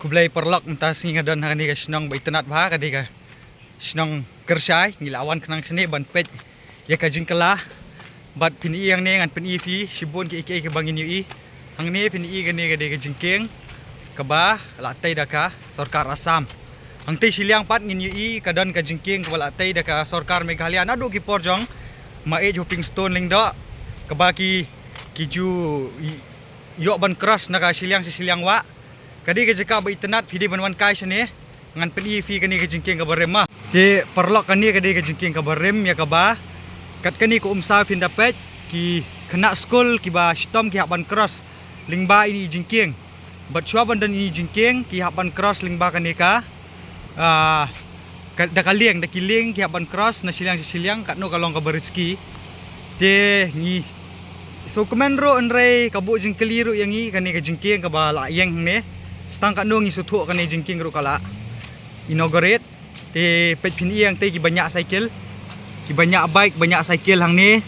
kublay perlok entas ngadon hani ka snong ba itanat ba kadi ka snong kersai ngilawan kenang sini ban pej ya ka jingkala bat pini yang ne ngan pini fi sibon ki ke bangin yu hang ne pini gani kadi ka jingkeng ka ba latai daka sarkar Assam hang tei siliang pat ngin yu kadon ka jingkeng ka latai daka sarkar Meghalaya nadu ki porjong ma e hopping stone ling do ka ba ki ju yok ban cross naka siliang wa kadi ke jeka ba itanat phidi banwan kai sene ngan peni fi kani ke jingking ka barem ma te perlok kani kadi ke jingking ka barem ya ka ba kat kani ko umsa fin dapet ki kena skol ki ba stom ki haban cross lingba ini jingking bat shwa bandan ini jingking ki haban cross lingba kani ka da kalieng da kiling ki haban cross na siliang kat no kalong ka bariski te ngi so komendro enrei kabu jingkeliru yang i kani ke jingking ka ba la yang ne stang kat no ngi sutu kani jingking ru kala inaugurate te pet pin yang te ki banyak cycle ki banyak bike banyak cycle hang ni